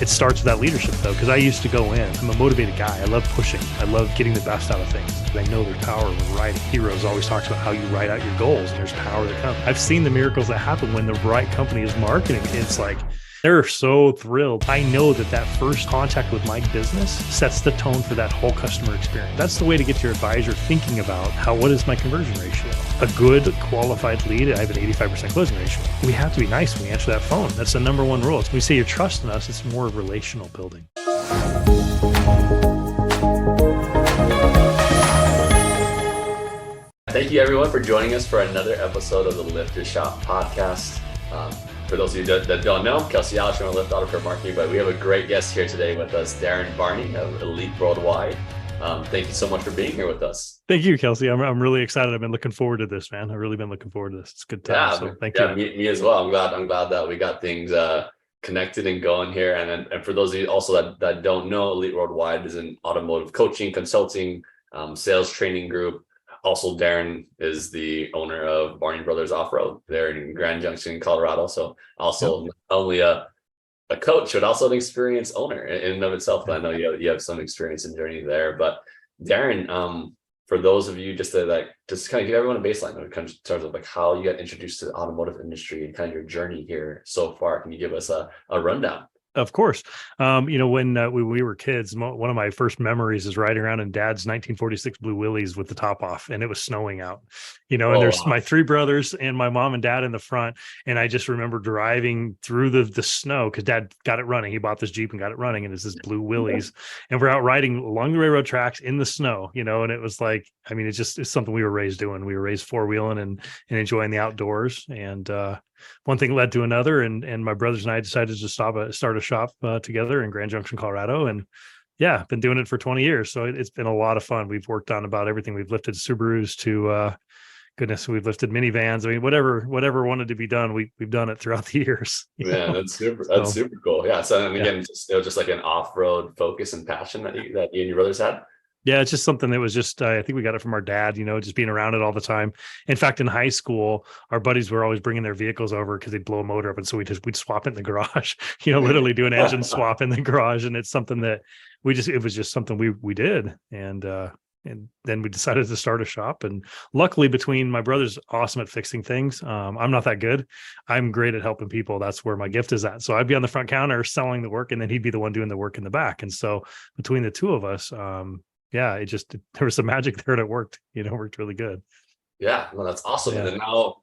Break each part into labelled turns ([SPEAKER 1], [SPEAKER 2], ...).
[SPEAKER 1] It starts with that leadership though, because I used to go in. I'm a motivated guy. I love pushing. I love getting the best out of things. I know there's power when writing. Heroes always talks about how you write out your goals and there's power that comes. I've seen the miracles that happen when the right company is marketing. It's like, they're so thrilled. I know that first contact with my business sets the tone for that whole customer experience. That's the way to get your advisor thinking about what is my conversion ratio? A good qualified lead, I have an 85% closing ratio. We have to be nice when we answer that phone. That's the number one rule. When we say you're trusting us, it's more relational building.
[SPEAKER 2] Thank you everyone for joining us for another episode of the Lift Your Shop podcast. For those of you that don't know, Kelsey Alex from Lift Auto Care Marketing, but we have a great guest here today with us, Darrin Barney of Elite Worldwide. Thank you so much for being here with us.
[SPEAKER 1] Thank you, Kelsey. I'm really excited. I've been looking forward to this, man. I've really been looking forward to this. It's a good time.
[SPEAKER 2] Yeah,
[SPEAKER 1] so thank you.
[SPEAKER 2] Me as well. I'm glad that we got things connected and going here. And for those of you also that don't know, Elite Worldwide is an automotive coaching, consulting, sales training group. Also, Darrin is the owner of Barney Brothers Off-Road there in Grand Junction, Colorado. So also not only a coach, but also an experienced owner in and of itself. I know you have some experience and journey there. But Darrin, for those of you just kind of give everyone a baseline when it comes to terms of like how you got introduced to the automotive industry and kind of your journey here so far. Can you give us a rundown?
[SPEAKER 1] Of course. When we were kids, one of my first memories is riding around in Dad's 1946 Blue Willys with the top off, and it was snowing out, and there's my three brothers and my mom and dad in the front. And I just remember driving through the snow because Dad got it running. He bought this Jeep and got it running, and it's this Blue Willys. And we're out riding along the railroad tracks in the snow, and it was like, it's something we were raised doing. We were raised four-wheeling and enjoying the outdoors. And one thing led to another, and my brothers and I decided to start a shop together in Grand Junction, Colorado, and been doing it for 20 years. So it's been a lot of fun. We've worked on about everything. We've lifted Subarus to we've lifted minivans. Whatever wanted to be done, we've done it throughout the years.
[SPEAKER 2] Yeah, that's super. That's super cool. Yeah. So again, just like an off-road focus and passion that you and your brothers had.
[SPEAKER 1] Yeah, it's just something that was just, I think we got it from our dad, just being around it all the time. In fact, in high school, our buddies were always bringing their vehicles over because they'd blow a motor up. And so we'd swap it in the garage, literally do an engine swap in the garage. And it's something that it was just something we did. And then we decided to start a shop. And luckily, between my brother's awesome at fixing things, I'm not that good. I'm great at helping people. That's where my gift is at. So I'd be on the front counter selling the work, and then he'd be the one doing the work in the back. And so between the two of us, there was some magic there, and it worked. Worked really good.
[SPEAKER 2] Yeah, well, that's awesome. Yeah. And then now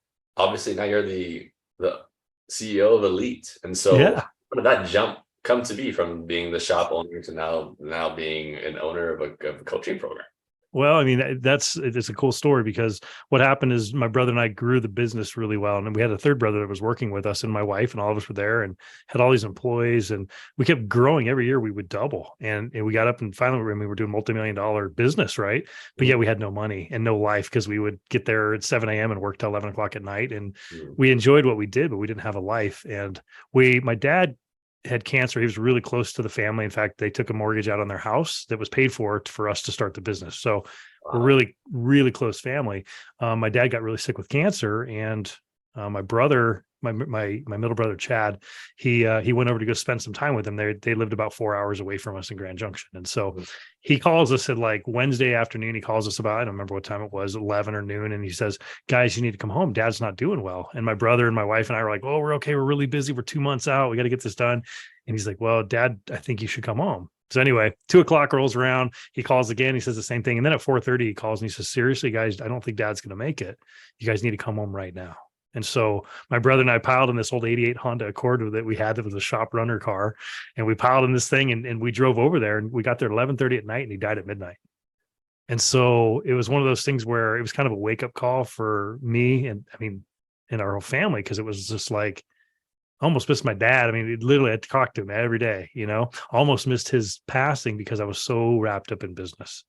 [SPEAKER 2] you're the CEO of Elite, and so how did that jump come to be from being the shop owner to now being an owner of a coaching program?
[SPEAKER 1] Well, it's a cool story, because what happened is my brother and I grew the business really well. And we had a third brother that was working with us, and my wife, and all of us were there and had all these employees, and we kept growing. Every year we would double. And we got up, and finally we were doing multi-million-dollar business, right? But yet we had no money and no life, because we would get there at 7 a.m. and work till 11 o'clock at night. And we enjoyed what we did, but we didn't have a life. And my dad had cancer. He was really close to the family. In fact, they took a mortgage out on their house that was paid for us to start the business. So we're really, really close family. My dad got really sick with cancer, and my brother, my middle brother, Chad, he went over to go spend some time with him. They lived about 4 hours away from us in Grand Junction. And so he calls us at like Wednesday afternoon. He calls us about, I don't remember what time it was, 11 or noon. And he says, "Guys, you need to come home. Dad's not doing well." And my brother and my wife and I were like, "Oh, we're okay. We're really busy. We're 2 months out. We got to get this done." And he's like, "Well, Dad, I think you should come home." So anyway, 2:00 rolls around. He calls again. He says the same thing. And then at 4:30, he calls and he says, "Seriously, guys, I don't think Dad's going to make it. You guys need to come home right now." And so my brother and I piled in this old 88 Honda Accord that we had, that was a shop runner car. And we piled in this thing, and we drove over there, and we got there at 11:30 at night, and he died at midnight. And so it was one of those things where it was kind of a wake up call for me and our whole family, because it was just like, almost missed my dad. Literally I had to talk to him every day, almost missed his passing because I was so wrapped up in business.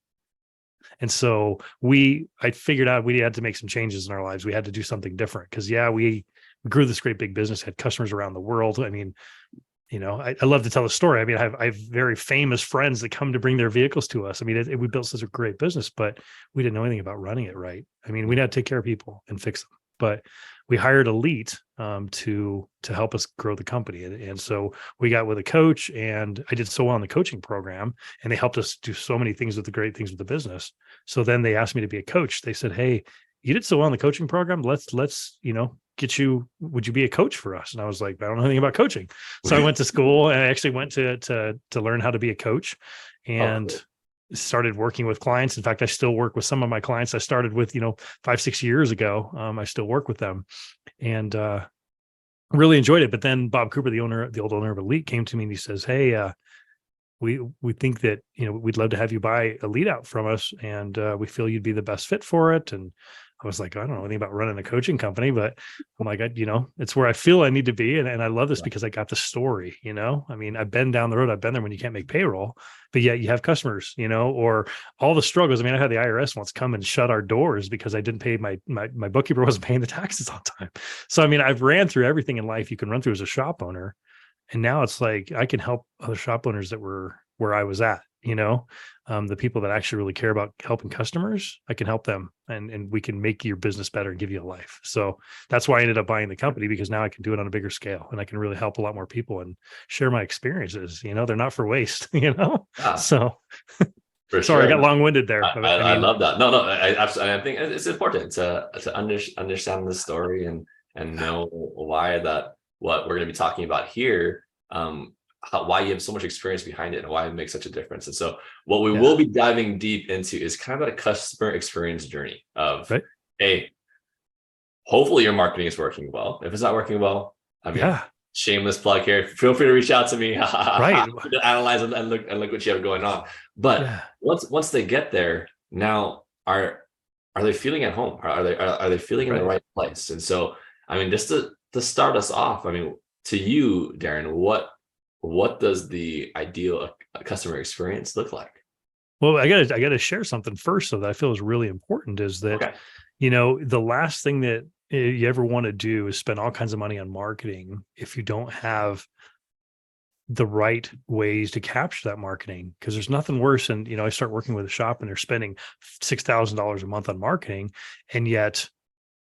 [SPEAKER 1] And so I figured out we had to make some changes in our lives. We had to do something different, because we grew this great big business, had customers around the world. I love to tell the story. I have very famous friends that come to bring their vehicles to us. We built such a great business, but we didn't know anything about running it right. We had to take care of people and fix them. But we hired Elite to help us grow the company. And so we got with a coach, and I did so well in the coaching program, and they helped us do so many things with the great things with the business. So then they asked me to be a coach. They said, "Hey, you did so well in the coaching program. Let's get you. Would you be a coach for us?" And I was like, "I don't know anything about coaching." So I went to school, and I actually went to learn how to be a coach,
[SPEAKER 2] Oh,
[SPEAKER 1] and
[SPEAKER 2] cool.
[SPEAKER 1] started working with clients. In fact, I still work with some of my clients I started with, 5, 6 years ago. I still work with them, and really enjoyed it. But then Bob Cooper, the old owner of Elite, came to me and he says, "Hey, we think that we'd love to have you buy a lead out from us, and we feel you'd be the best fit for it." And I was like, "I don't know anything about running a coaching company, but I'm like, it's where I feel I need to be, and I love this
[SPEAKER 2] Yeah.
[SPEAKER 1] because I got the story. I mean, I've been down the road, I've been there when you can't make payroll, but yet you have customers, or all the struggles. I mean, I had the IRS once come and shut our doors because I didn't pay my bookkeeper wasn't paying the taxes on time. So I mean, I've ran through everything in life you can run through as a shop owner, and now it's like I can help other shop owners that were where I was at, the people that actually really care about helping customers. I can help them, and we can make your business better and give you a life. So that's why I ended up buying the company, because now I can do it on a bigger scale, and I can really help a lot more people and share my experiences. They're not for waste,
[SPEAKER 2] Yeah,
[SPEAKER 1] So
[SPEAKER 2] for
[SPEAKER 1] sorry, I
[SPEAKER 2] sure.
[SPEAKER 1] got long winded there.
[SPEAKER 2] I love that. No, I absolutely. I think it's important to understand the story and know why that what we're going to be talking about here, why you have so much experience behind it and why it makes such a difference. And so, what we
[SPEAKER 1] Yeah.
[SPEAKER 2] will be diving deep into is kind of a customer experience journey of,
[SPEAKER 1] Right.
[SPEAKER 2] hey, hopefully your marketing is working well. If it's not working well, I mean,
[SPEAKER 1] Yeah.
[SPEAKER 2] shameless plug here. Feel free to reach out to me
[SPEAKER 1] Right.
[SPEAKER 2] to analyze and look what you have going on. But
[SPEAKER 1] Yeah.
[SPEAKER 2] once they get there, now are they feeling at home? Are they feeling in the
[SPEAKER 1] Right.
[SPEAKER 2] right place? And so, I mean, just to start us off, I mean, to you, Darrin, what does the ideal customer experience look like?
[SPEAKER 1] Well, I gotta share something first, so that I feel is really important, is that,
[SPEAKER 2] Okay.
[SPEAKER 1] the last thing that you ever want to do is spend all kinds of money on marketing if you don't have the right ways to capture that marketing. Because there's nothing worse than, I start working with a shop and they're spending $6,000 a month on marketing, and yet,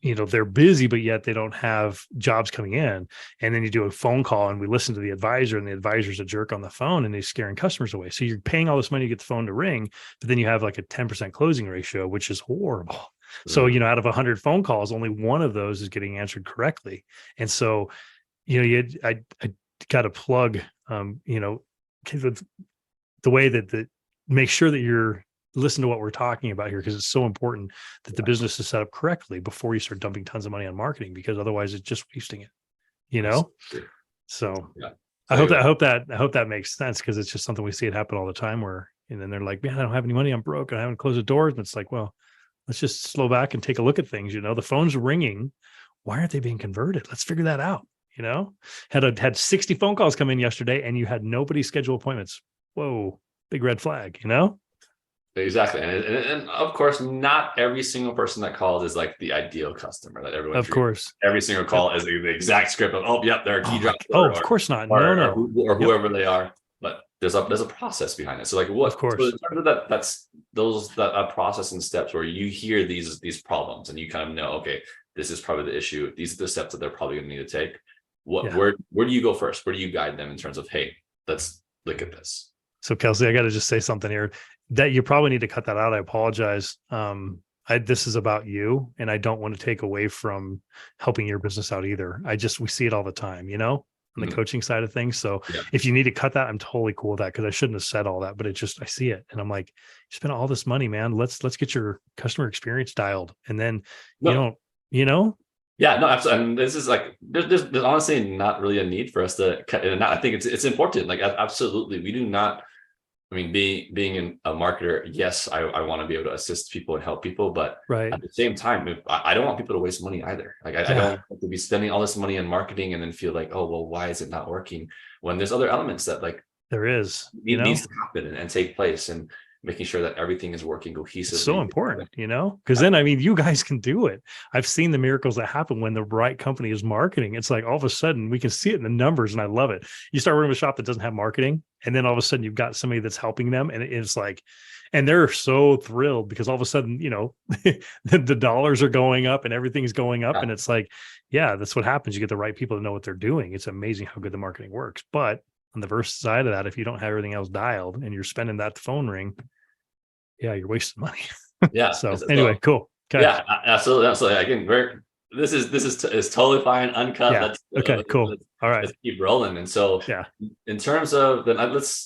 [SPEAKER 1] they're busy, but yet they don't have jobs coming in. And then you do a phone call and we listen to the advisor, and the advisor's a jerk on the phone and he's scaring customers away. So you're paying all this money to get the phone to ring, but then you have like a 10% closing ratio, which is horrible. So,
[SPEAKER 2] Mm,
[SPEAKER 1] out of 100 phone calls, only one of those is getting answered correctly. And so, I got to plug, 'cause it's the way that make sure that you're listen to what we're talking about here, because it's so important that the
[SPEAKER 2] yeah,
[SPEAKER 1] business is set up correctly before you start dumping tons of money on marketing, because otherwise it's just wasting it, you know?
[SPEAKER 2] absolutely.
[SPEAKER 1] So
[SPEAKER 2] Yeah.
[SPEAKER 1] I
[SPEAKER 2] So
[SPEAKER 1] hope that
[SPEAKER 2] anyway,
[SPEAKER 1] I hope that I hope that makes sense, because it's just something we see it happen all the time where, and then they're like, "Man, I don't have any money. I'm broke. I haven't closed the doors." And it's like, well, let's just slow back and take a look at things. The phone's ringing. Why aren't they being converted? Let's figure that out. Had 60 phone calls come in yesterday and you had nobody schedule appointments. Whoa, big red flag.
[SPEAKER 2] exactly, and of course, not every single person that calls is like the ideal customer that everyone
[SPEAKER 1] Of
[SPEAKER 2] dreams.
[SPEAKER 1] course.
[SPEAKER 2] Every single
[SPEAKER 1] Yep.
[SPEAKER 2] call is the exact script of, oh, yep, they're a key
[SPEAKER 1] Oh,
[SPEAKER 2] driver
[SPEAKER 1] of course not. No, no.
[SPEAKER 2] or
[SPEAKER 1] Yep.
[SPEAKER 2] whoever they are. But there's a process behind it. So like
[SPEAKER 1] Of
[SPEAKER 2] so in
[SPEAKER 1] course.
[SPEAKER 2] terms of that, that's those that process and steps where you hear these problems and you kind of know, okay, this is probably the issue. These are the steps that they're probably going to need to take.
[SPEAKER 1] Yeah.
[SPEAKER 2] Where do you go first? Where do you guide them in terms of, hey, let's look at this?
[SPEAKER 1] So Kelsey, I got to just say something here that you probably need to cut that out. I apologize. This is about you, and I don't want to take away from helping your business out either. We see it all the time, on the
[SPEAKER 2] Mhm.
[SPEAKER 1] coaching side of things. So
[SPEAKER 2] Yeah.
[SPEAKER 1] if you need to cut that, I'm totally cool with that, because I shouldn't have said all that, but I see it, and I'm like, you spent all this money, man. Let's get your customer experience dialed, and then you
[SPEAKER 2] No,
[SPEAKER 1] don't, you know,
[SPEAKER 2] yeah, no, absolutely. And this is like there's honestly not really a need for us to cut in and out. I think it's important. Like absolutely, we do not. I mean, being a marketer, yes, I want to be able to assist people and help people, but
[SPEAKER 1] right?
[SPEAKER 2] at the same time, if, I don't want people to waste money either. Like I
[SPEAKER 1] Yeah,
[SPEAKER 2] don't want to be spending all this money on marketing and then feel like, oh well, why is it not working? When there's other elements that like
[SPEAKER 1] there is,
[SPEAKER 2] needs to happen and take place. making sure that everything is working
[SPEAKER 1] It's so
[SPEAKER 2] cohesively.
[SPEAKER 1] important, because then, I mean, you guys can do it. I've seen the miracles that happen when the right company is marketing. It's like all of a sudden we can see it in the numbers, and I love it. You start working with a shop that doesn't have marketing, and then all of a sudden you've got somebody that's helping them, and it's like, and they're so thrilled because all of a sudden, the dollars are going up and everything's going up.
[SPEAKER 2] Yeah.
[SPEAKER 1] And it's like, yeah, that's what happens. You get the right people to know what they're doing. It's amazing how good the marketing works. But on the verse side of that, if you don't have everything else dialed and you're spending that phone ring, yeah, you're wasting money.
[SPEAKER 2] Yeah.
[SPEAKER 1] So
[SPEAKER 2] So,
[SPEAKER 1] anyway, cool. Okay.
[SPEAKER 2] yeah, absolutely. Absolutely. Again, this is totally fine, uncut.
[SPEAKER 1] Yeah. Okay, cool. All right.
[SPEAKER 2] Let's keep rolling. And so,
[SPEAKER 1] Yeah.
[SPEAKER 2] in terms of then,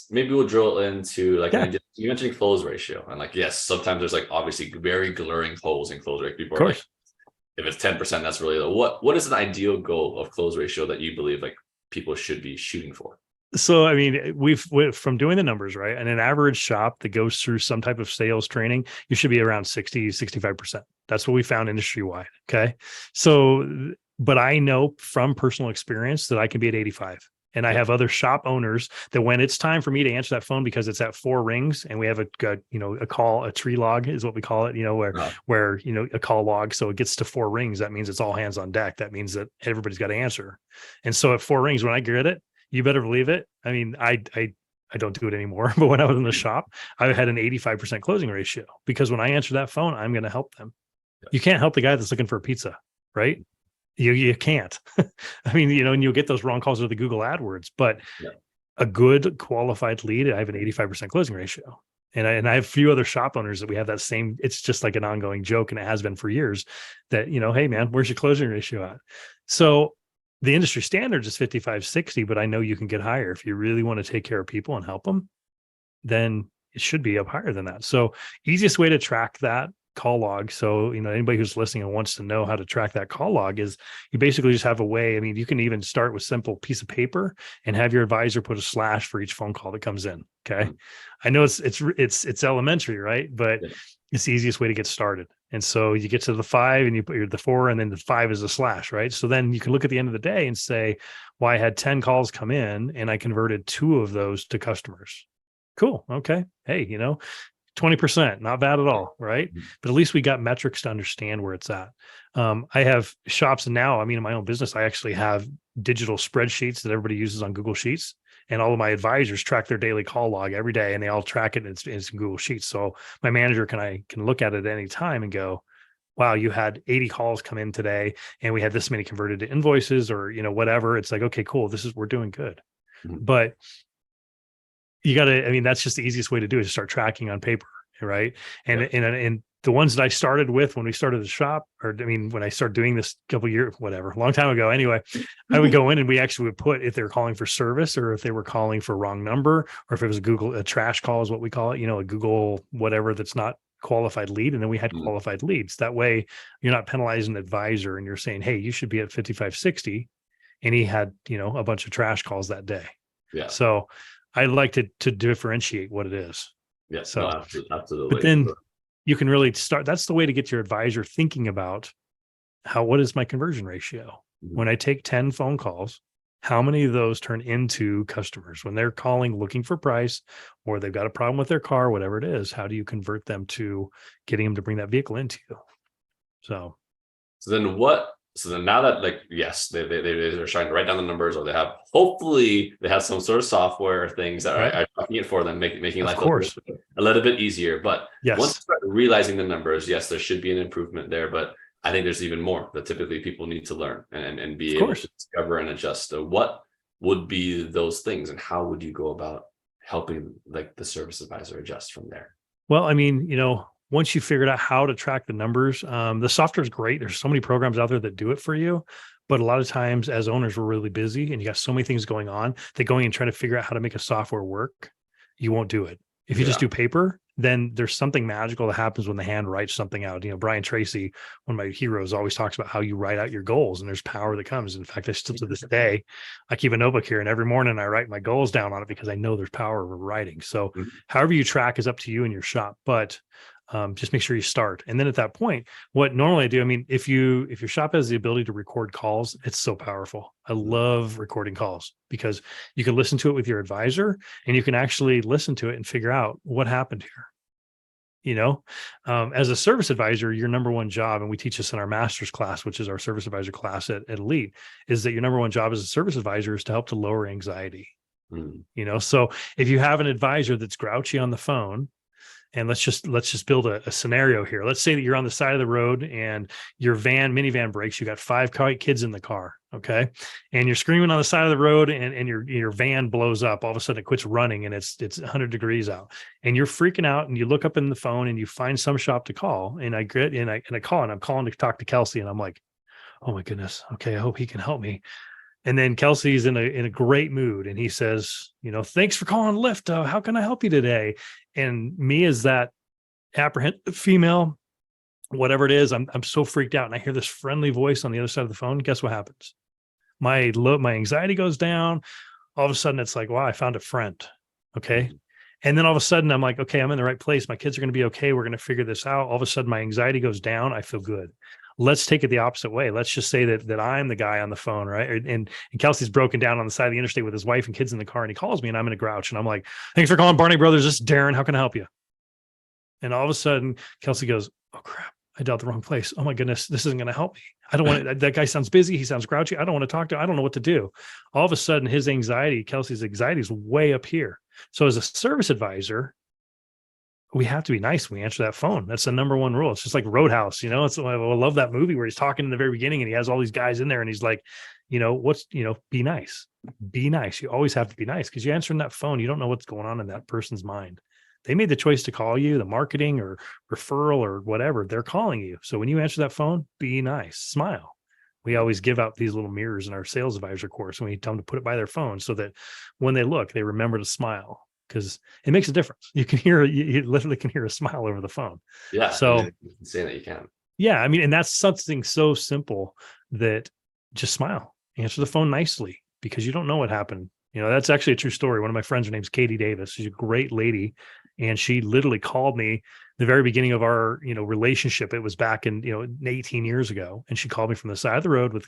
[SPEAKER 2] maybe we'll drill into like,
[SPEAKER 1] Yeah.
[SPEAKER 2] you mentioned close ratio, and like, yes, sometimes there's like obviously very glaring holes in close rate. People
[SPEAKER 1] Of
[SPEAKER 2] are like,
[SPEAKER 1] course.
[SPEAKER 2] if it's 10%, that's really low. What is an ideal goal of close ratio that you believe like people should be shooting for?
[SPEAKER 1] So, I mean, we've from doing the numbers, right? And an average shop that goes through some type of sales training, you should be around 60, 65%. That's what we found industry wide. Okay. So, but I know from personal experience that I can be at 85. And I have other shop owners that when it's time for me to answer that phone because it's at 4 rings and we have a tree log is what we call it, where a call log. So it gets to 4 rings. That means it's all hands on deck. That means that everybody's got to answer. And so at 4 rings, when I get it, you better believe it. I mean, I don't do it anymore, but when I was in the shop, I had an 85% closing ratio because when I answer that phone, I'm going to help them. You can't help the guy that's looking for a pizza, right? You can't. I mean, and you'll get those wrong calls with the Google AdWords, but a good qualified lead, I have an 85% closing ratio. And I have a few other shop owners that we have that same, it's just like an ongoing joke. And it has been for years that, hey man, where's your closing ratio at? So the industry standard is 55, 60, but I know you can get higher. If you really want to take care of people and help them, then it should be up higher than that. So easiest way to track that call log. So, anybody who's listening and wants to know how to track that call log is you basically just have a way. I mean, you can even start with simple piece of paper and have your advisor put a slash for each phone call that comes in. Okay. I know it's elementary, right? But it's the easiest way to get started. And so you get to the 5 and you put the 4 and then the 5 is a slash, right? So then you can look at the end of the day and say, well, I had 10 calls come in and I converted 2 of those to customers. Cool. Okay. Hey, 20%, not bad at all, right? But at least we got metrics to understand where it's at. I have shops now. I mean, in my own business, I actually have digital spreadsheets that everybody uses on Google Sheets. And all of my advisors track their daily call log every day, and they all track it in Google Sheets. So my manager can look at it at any time and go, wow, you had 80 calls come in today, and we had this many converted to invoices or, whatever. It's like, okay, cool. We're doing good. But you got to, I mean, that's just the easiest way to do it, to start tracking on paper. Right. And the ones that I started with when we started the shop, when I started doing this a long time ago, anyway, I would go in and we actually would put if they were calling for service or if they were calling for wrong number, or if it was a trash call is what we call it, a Google, whatever, that's not qualified lead. And then we had qualified leads. That way you're not penalizing the advisor and you're saying, hey, you should be at 55, 60. And he had, a bunch of trash calls that day. Yeah. So I like to differentiate what it is.
[SPEAKER 2] Yeah.
[SPEAKER 1] So
[SPEAKER 2] no, absolutely.
[SPEAKER 1] But then you can really start. That's the way to get your advisor thinking about what is my conversion ratio? When I take 10 phone calls, how many of those turn into customers when they're calling, looking for price, or they've got a problem with their car, whatever it is? How do you convert them to getting them to bring that vehicle into you? So
[SPEAKER 2] then now that yes, they're trying to write down the numbers, or hopefully they have some sort of software or things that are tracking it for them, making life a little bit easier. But once you start realizing the numbers, yes, there should be an improvement there. But I think there's even more that typically people need to learn and be able to discover and adjust. So what would be those things, and how would you go about helping the service advisor adjust from there?
[SPEAKER 1] Well, I mean, once you figured out how to track the numbers, the software is great. There's so many programs out there that do it for you. But a lot of times as owners, we're really busy and you got so many things going on that going and trying to figure out how to make a software work, you won't do it. If you just do paper, then there's something magical that happens when the hand writes something out. Brian Tracy, one of my heroes, always talks about how you write out your goals and there's power that comes. In fact, I still to this day, I keep a notebook here and every morning I write my goals down on it because I know there's power of writing. So however you track is up to you in your shop, but just make sure you start. And then at that point, what normally I do, I mean, if your shop has the ability to record calls, it's so powerful. I love recording calls because you can listen to it with your advisor and you can actually listen to it and figure out what happened here. As a service advisor, your number one job, and we teach this in our master's class, which is our service advisor class at Elite, is that your number one job as a service advisor is to help to lower anxiety. So if you have an advisor that's grouchy on the phone, and let's just build a scenario here. Let's say that you're on the side of the road and your minivan breaks. You got 5 kids in the car. Okay. And you're screaming on the side of the road and your van blows up. All of a sudden it quits running and it's 100 degrees out and you're freaking out and you look up in the phone and you find some shop to call. And I call and I'm calling to talk to Kelsey and I'm like, oh my goodness. Okay. I hope he can help me. And then Kelsey's in a great mood and he says, thanks for calling Lyft. How can I help you today? And me as that apprehensive female, whatever it is, I'm so freaked out. And I hear this friendly voice on the other side of the phone. Guess what happens? My anxiety goes down. All of a sudden it's like, wow, I found a friend. Okay. And then all of a sudden I'm like, okay, I'm in the right place. My kids are going to be okay. We're going to figure this out. All of a sudden my anxiety goes down. I feel good. Let's take it the opposite way. Let's just say that I'm the guy on the phone, right? And Kelsey's broken down on the side of the interstate with his wife and kids in the car, and he calls me, and I'm in a grouch, and I'm like, "Thanks for calling Barney Brothers. This is Darrin. How can I help you?" And all of a sudden, Kelsey goes, "Oh crap, I dialed the wrong place. Oh my goodness, this isn't going to help me. I don't want to, that guy sounds busy. He sounds grouchy. I don't want to talk to. I don't know what to do." All of a sudden, Kelsey's anxiety is way up here. So as a service advisor, we have to be nice when we answer that phone. That's the number one rule. It's just like Roadhouse, I love that movie where he's talking in the very beginning and he has all these guys in there and he's like, be nice. Be nice. You always have to be nice because you're answering that phone. You don't know what's going on in that person's mind. They made the choice to call you, the marketing or referral or whatever. They're calling you. So when you answer that phone, be nice, smile. We always give out these little mirrors in our sales advisor course and we tell them to put it by their phone so that when they look, they remember to smile. Because it makes a difference. You can hear, you literally can hear a smile over the phone.
[SPEAKER 2] Yeah.
[SPEAKER 1] So
[SPEAKER 2] you can say that you can.
[SPEAKER 1] Yeah. I mean, and that's something so simple that just smile, answer the phone nicely because you don't know what happened. That's actually a true story. One of my friends, her name's Katie Davis. She's a great lady. And she literally called me the very beginning of our, relationship. It was back in, 18 years ago. And she called me from the side of the road with,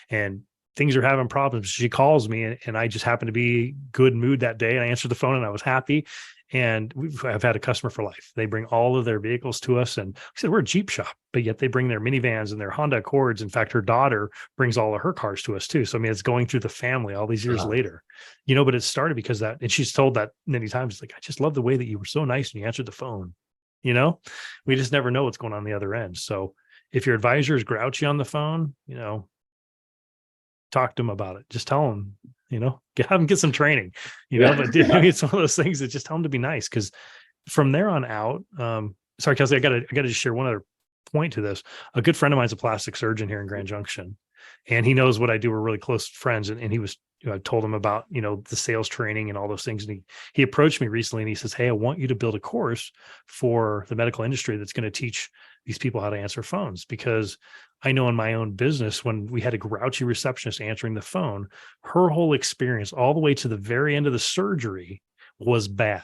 [SPEAKER 1] and things are having problems. She calls me and I just happened to be good mood that day. And I answered the phone and I was happy. And I've had a customer for life. They bring all of their vehicles to us. And I said, we're a Jeep shop, but yet they bring their minivans and their Honda Accords. In fact, her daughter brings all of her cars to us too. So, I mean, it's going through the family all these years later, but it started because and she's told that many times, it's like, I just love the way that you were so nice and you answered the phone. We just never know what's going on the other end. So if your advisor is grouchy on the phone, talk to them about it. Just tell them, have them get some training, but it's one of those things that just tell them to be nice. Cause from there on out, sorry, Kelsey, I gotta just share one other point to this. A good friend of mine's a plastic surgeon here in Grand Junction and he knows what I do. We're really close friends. And he was, I told him about, the sales training and all those things. And he approached me recently and he says, hey, I want you to build a course for the medical industry that's going to teach these people how to answer phones. Because I know in my own business, when we had a grouchy receptionist answering the phone, her whole experience all the way to the very end of the surgery was bad.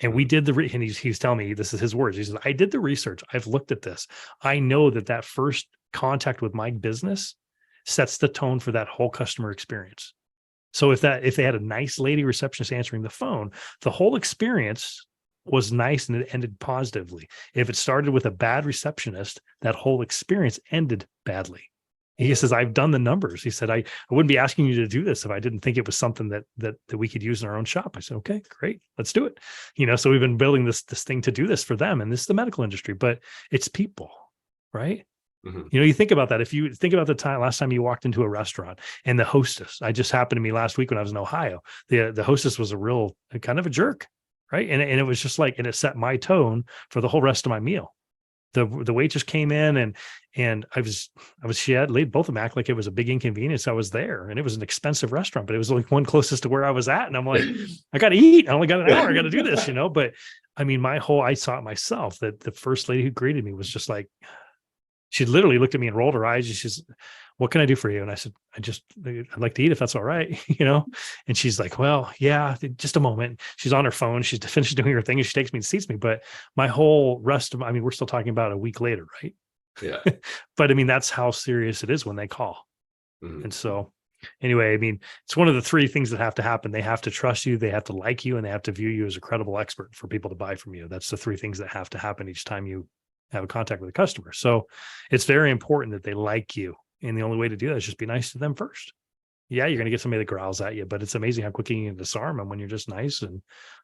[SPEAKER 1] And we did and he's telling me, this is his words. He says, I did the research. I've looked at this. I know that first contact with my business sets the tone for that whole customer experience. So if they had a nice lady receptionist answering the phone, the whole experience was nice and it ended positively. If it started with a bad receptionist, that whole experience ended badly. He says, I've done the numbers. He said, I wouldn't be asking you to do this if I didn't think it was something that we could use in our own shop. I said, okay, great, let's do it. So we've been building this thing to do this for them. And this is the medical industry, but it's people, right? Mm-hmm. You think about that. If you think about the last time you walked into a restaurant and the hostess, I just happened to me last week when I was in Ohio, the hostess was a real kind of a jerk, right? And it was just like, and it set my tone for the whole rest of my meal. The waitress came in and she had laid both of them act like it was a big inconvenience. I was there and it was an expensive restaurant, but it was like one closest to where I was at. And I'm like, I got to eat. I only got an hour. I got to do this, but I mean, I saw it myself that the first lady who greeted me was just like, she literally looked at me and rolled her eyes. She's, what can I do for you? And I said, I'd like to eat if that's all right, And she's like, well, yeah, just a moment. She's on her phone. She's finished doing her thing and she takes me and seats me. But my whole we're still talking about a week later, right?
[SPEAKER 2] Yeah.
[SPEAKER 1] But I mean, that's how serious it is when they call. Mm-hmm. And so Anyway, I mean, it's one of the three things that have to happen. They have to trust you, they have to like you, and they have to view you as a credible expert for people to buy from you. That's the three things that have to happen each time you have a contact with a customer. So it's very important that they like you. And the only way to do that is just be nice to them first. Yeah, you're going to get somebody that growls at you, but it's amazing how quickly you can disarm them when you're just nice. And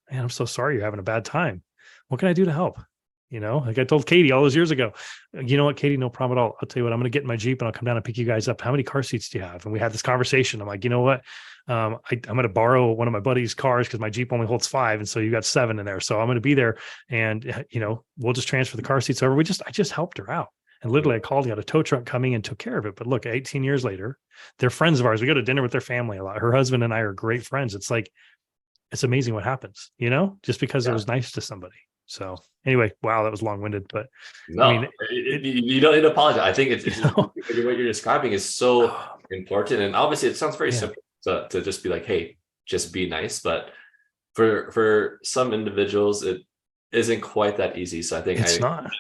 [SPEAKER 1] man, I'm so sorry you're having a bad time. What can I do to help? Like I told Katie all those years ago, you know what, Katie, no problem at all. I'll tell you what, I'm going to get in my Jeep and I'll come down and pick you guys up. How many car seats do you have? And we had this conversation. I'm like, you know what? I'm going to borrow one of my buddy's cars because my Jeep only holds 5. And so you got 7 in there. So I'm going to be there and, we'll just transfer the car seats over. I just helped her out. And literally I called, got a tow truck coming and took care of it. But look, 18 years later, they're friends of ours. We go to dinner with their family a lot. Her husband and I are great friends. It's like, it's amazing what happens, just because it was nice to somebody. So anyway, wow, that was long-winded, but
[SPEAKER 2] no, I mean, you don't need to apologize. I think it's what you're describing is so important. And obviously it sounds very simple to just be like, hey, just be nice. But for some individuals, it isn't quite that easy. So I think
[SPEAKER 1] it's not.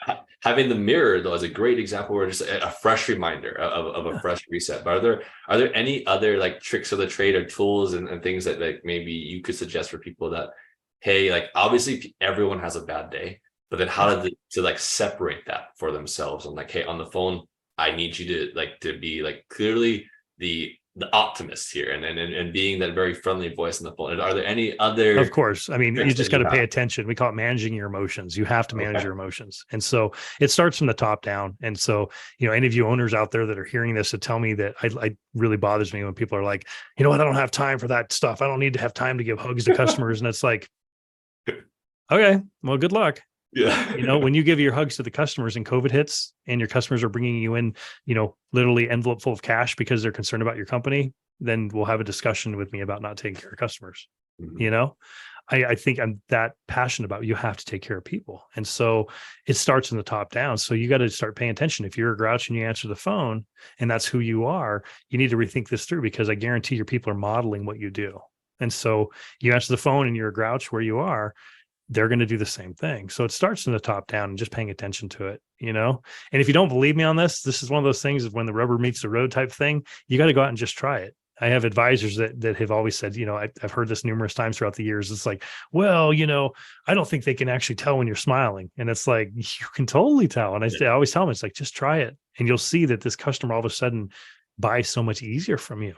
[SPEAKER 2] Having the mirror though is a great example where just a fresh reminder of a fresh reset. But are there any other like tricks of the trade or tools and things that like maybe you could suggest for people that, hey, like obviously everyone has a bad day, but then how to like separate that for themselves and like, hey, on the phone, I need you to be like clearly the optimist here and being that very friendly voice on the phone. Are there any other?
[SPEAKER 1] Of course. I mean, you just got to pay attention. We call it managing your emotions. You have to manage your emotions. And so it starts from the top down. And so, any of you owners out there that are hearing this, to tell me that I really bothers me when people are like, you know what, I don't have time for that stuff. I don't need to have time to give hugs to customers. And it's like, okay, well, good luck.
[SPEAKER 2] Yeah.
[SPEAKER 1] When you give your hugs to the customers and COVID hits and your customers are bringing you in, literally envelope full of cash because they're concerned about your company, then we'll have a discussion with me about not taking care of customers.
[SPEAKER 2] Mm-hmm.
[SPEAKER 1] I think I'm that passionate about you have to take care of people. And so it starts from the top down. So you got to start paying attention. If you're a grouch and you answer the phone and that's who you are, you need to rethink this through because I guarantee your people are modeling what you do. And so you answer the phone and you're a grouch where you are, they're going to do the same thing. So it starts from the top down and just paying attention to it, And if you don't believe me on this is one of those things of when the rubber meets the road type thing, you got to go out and just try it. I have advisors that have always said, I've heard this numerous times throughout the years. It's like, well, I don't think they can actually tell when you're smiling. And it's like, you can totally tell. And I always tell them, it's like, just try it. And you'll see that this customer all of a sudden buys so much easier from you.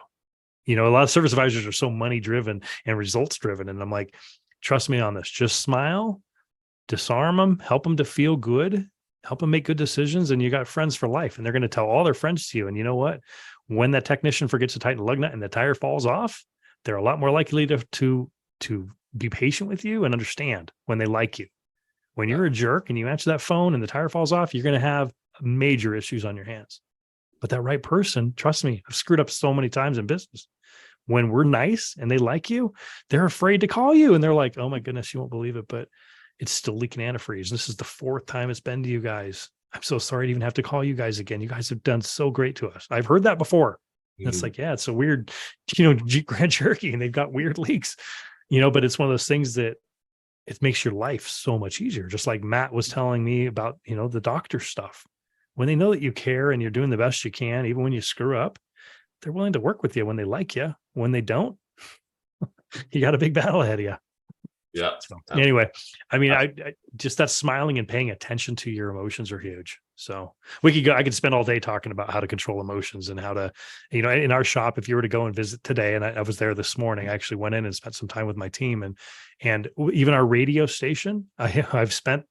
[SPEAKER 1] A lot of service advisors are so money driven and results driven. And I'm like, trust me on this. Just smile, disarm them, help them to feel good, help them make good decisions. And you got friends for life. And they're going to tell all their friends to you. And you know what? When that technician forgets to tighten the lug nut and the tire falls off, they're a lot more likely to be patient with you and understand when they like you. When you're a jerk and you answer that phone and the tire falls off, you're going to have major issues on your hands. But that right person, trust me, I've screwed up so many times in business. When we're nice and they like you, they're afraid to call you. And they're like, oh my goodness, you won't believe it, but it's still leaking antifreeze. This is the 4th time it's been to you guys. I'm so sorry to even have to call you guys again. You guys have done so great to us. I've heard that before. Mm-hmm. It's like, yeah, it's a weird, Grand Cherokee and they've got weird leaks, but it's one of those things that it makes your life so much easier. Just like Matt was telling me about, the doctor stuff. When they know that you care and you're doing the best you can, even when you screw up, they're willing to work with you when they like you. When they don't, you got a big battle ahead of you.
[SPEAKER 2] Yeah.
[SPEAKER 1] So, anyway, I mean, I just that smiling and paying attention to your emotions are huge. So I could spend all day talking about how to control emotions and how to, in our shop, if you were to go and visit today, and I was there this morning, I actually went in and spent some time with my team and even our radio station, I've spent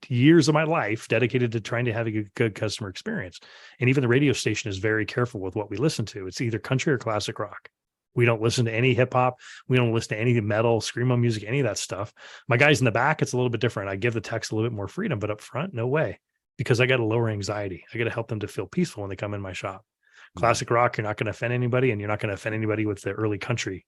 [SPEAKER 1] years of my life dedicated to trying to have a good customer experience. And even the radio station is very careful with what we listen to. It's either country or classic rock. We don't listen to any hip hop. We don't listen to any metal, screamo music, any of that stuff. My guys in the back, it's a little bit different. I give the techs a little bit more freedom, but up front, no way, because I got to lower anxiety. I got to help them to feel peaceful when they come in my shop. Classic rock, you're not going to offend anybody, and you're not going to offend anybody with the early country,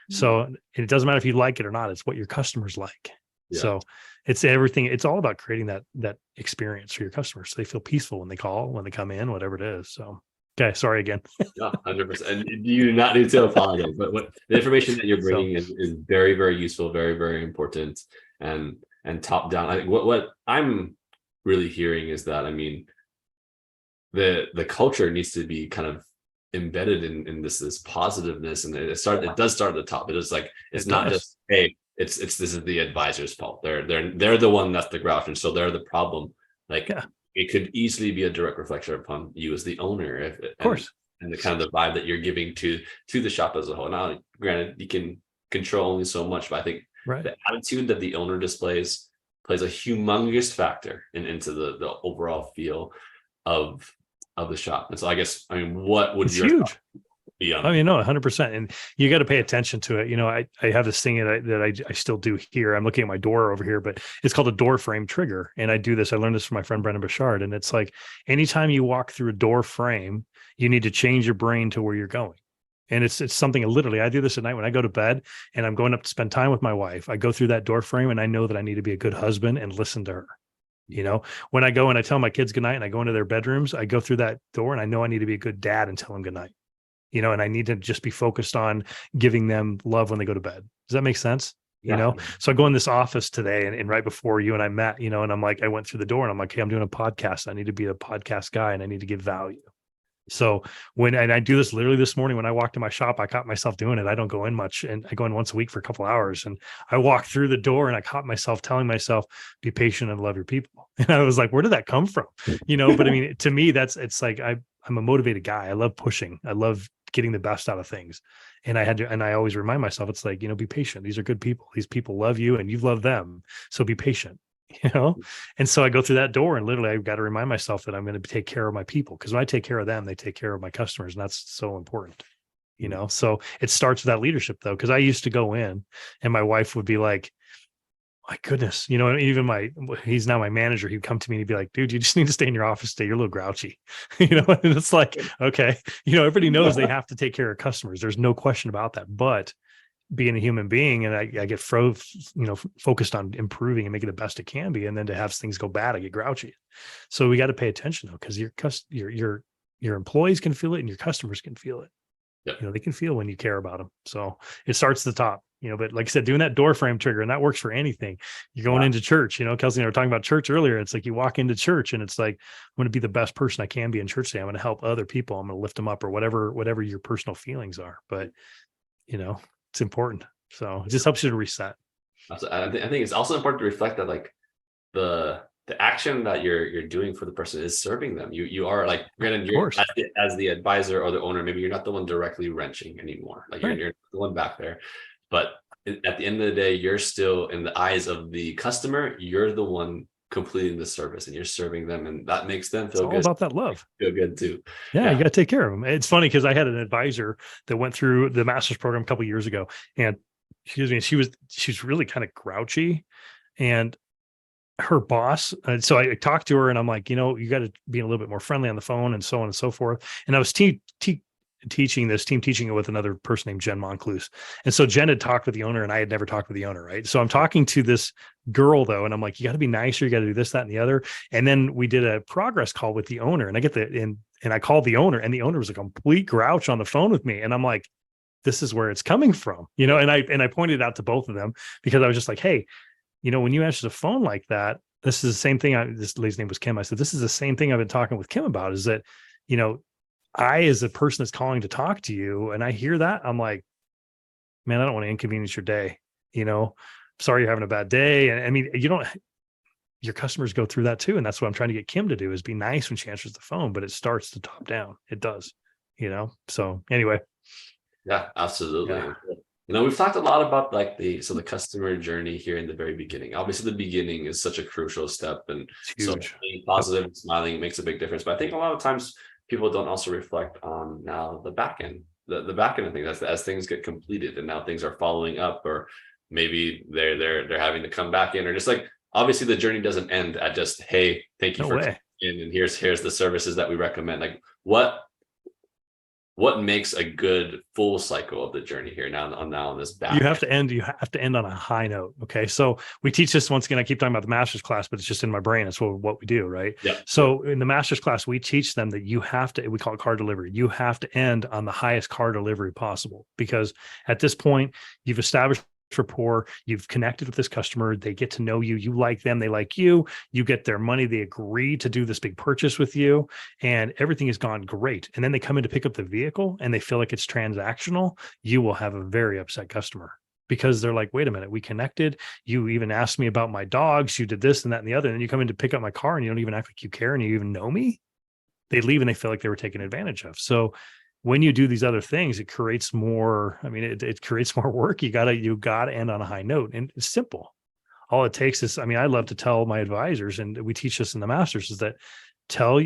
[SPEAKER 1] So it doesn't matter if you like it or not. It's what your customers like. Yeah. So it's everything. It's all about creating that experience for your customers. So they feel peaceful when they call, when they come in, whatever it is. So, okay. Sorry again.
[SPEAKER 2] Yeah, 100%. And you do not need to apologize, but the information that you're bringing is very, very useful, very, very important and top down. I think what I'm really hearing is that, I mean, the culture needs to be kind of embedded in this positiveness, and it does start at the top. It is like, it's not just, hey, it's this is the advisor's fault. They're the one that's the grouch, and so they're the problem. Like, it could easily be a direct reflection upon you as the owner,
[SPEAKER 1] of course,
[SPEAKER 2] and the kind of the vibe that you're giving to the shop as a whole. Now, granted, you can control only so much, but I think the attitude that the owner displays plays a humongous factor into the overall feel of the shop. And so I guess, I mean, what would your
[SPEAKER 1] huge
[SPEAKER 2] be on?
[SPEAKER 1] I mean, no, 100%. And you got to pay attention to it. You know, I have this thing that I still do here. I'm looking at my door over here, but it's called a door frame trigger. And I do this. I learned this from my friend, Brendan Bouchard. And it's like, anytime you walk through a door frame, you need to change your brain to where you're going. And it's something literally, I do this at night when I go to bed and I'm going up to spend time with my wife. I go through that door frame and I know that I need to be a good husband and listen to her. You know, when I go and I tell my kids goodnight and I go into their bedrooms, I go through that door and I know I need to be a good dad and tell them goodnight. You know, and I need to just be focused on giving them love when they go to bed. Does that make sense? You know, so I go in this office today and right before you and I met, you know, and I'm like, I went through the door and I'm like, hey, I'm doing a podcast. I need to be a podcast guy and I need to give value. So and I do this literally this morning, when I walked to my shop, I caught myself doing it. I don't go in much, and I go in once a week for a couple hours, and I walk through the door and I caught myself telling myself, be patient and love your people. And I was like, where did that come from? You know, but I mean, to me, it's like, I'm a motivated guy. I love pushing. I love getting the best out of things. And I always remind myself, it's like, you know, be patient. These are good people. These people love you and you love them. So be patient. You know, and so I go through that door and literally I've got to remind myself that I'm going to take care of my people, because when I take care of them, they take care of my customers. And that's so important, you know? So it starts with that leadership though. Cause I used to go in and my wife would be like, my goodness, you know, and even he's now my manager. He'd come to me and he'd be like, dude, you just need to stay in your office today. You're a little grouchy, you know? And it's like, okay, you know, everybody knows they have to take care of customers. There's no question about that. But being a human being, and I get focused on improving and making the best it can be, and then to have things go bad, I get grouchy. So we got to pay attention though, because your employees can feel it and your customers can feel it. Yep. You know, they can feel when you care about them. So it starts at the top, you know, but like I said, doing that door frame trigger, and that works for anything. You're going into church, you know, Kelsey and I were talking about church earlier. It's like you walk into church and it's like, I'm going to be the best person I can be in church today. I'm going to help other people. I'm going to lift them up, or whatever your personal feelings are. But, you know, it's important. So it just helps you to reset.
[SPEAKER 2] I think it's also important to reflect that, like, the action that you're doing for the person is serving them. You are, like, granted, you're as the advisor or the owner, maybe you're not the one directly wrenching anymore. Like you're the one back there, but at the end of the day, you're still, in the eyes of the customer, you're the one completing the service and you're serving them, and that makes them feel good.
[SPEAKER 1] It's all about that love.
[SPEAKER 2] Feel good too.
[SPEAKER 1] Yeah, you got to take care of them. It's funny because I had an advisor that went through the master's program a couple of years ago, and she was really kind of grouchy, and her boss. So I talked to her and I'm like, you know, you got to be a little bit more friendly on the phone and so on and so forth. And I was teaching it with another person named Jen Moncluse. And so Jen had talked with the owner and I had never talked with the owner. Right. So I'm talking to this girl though, and I'm like, you got to be nicer. You got to do this, that, and the other. And then we did a progress call with the owner, and I get and I called the owner, and the owner was a complete grouch on the phone with me. And I'm like, this is where it's coming from, you know? And I pointed it out to both of them, because I was just like, hey, you know, when you answer the phone like that, this is the same thing. This lady's name was Kim. I said, this is the same thing I've been talking with Kim about, is that, you know, I, as a person that's calling to talk to you, and I hear that, I'm like, man, I don't want to inconvenience your day. You know, sorry you're having a bad day. And I mean, your customers go through that too. And that's what I'm trying to get Kim to do, is be nice when she answers the phone, but it starts to top down. It does, you know? So anyway.
[SPEAKER 2] Yeah, absolutely. Yeah. You know, we've talked a lot about, like, the customer journey here in the very beginning. Obviously, the beginning is such a crucial step, and so being positive and smiling makes a big difference. But I think a lot of times people don't also reflect on now the back end, the back end of things, as things get completed and now things are following up, or maybe they're having to come back in, or just, like, obviously the journey doesn't end at just, hey, thank you for coming in, and here's the services that we recommend. Like, what makes a good full cycle of the journey here now on this back?
[SPEAKER 1] You have to end on a high note. Okay. So we teach this, once again, I keep talking about the master's class, but it's just in my brain. It's what we do. Right. Yeah. So in the master's class, we teach them that we call it car delivery. You have to end on the highest car delivery possible, because at this point you've established rapport. You've connected with this customer. They get to know you. You like them. They like you. You get their money. They agree to do this big purchase with you, and everything has gone great. And then they come in to pick up the vehicle and they feel like it's transactional. You will have a very upset customer because they're like, wait a minute, we connected. You even asked me about my dogs. You did this and that and the other. And then you come in to pick up my car and you don't even act like you care and you even know me. They leave and they feel like they were taken advantage of. So when you do these other things, it creates more, I mean, it creates more work. You gotta end on a high note, and it's simple. All it takes is, I mean, I love to tell my advisors, and we teach this in the masters, is that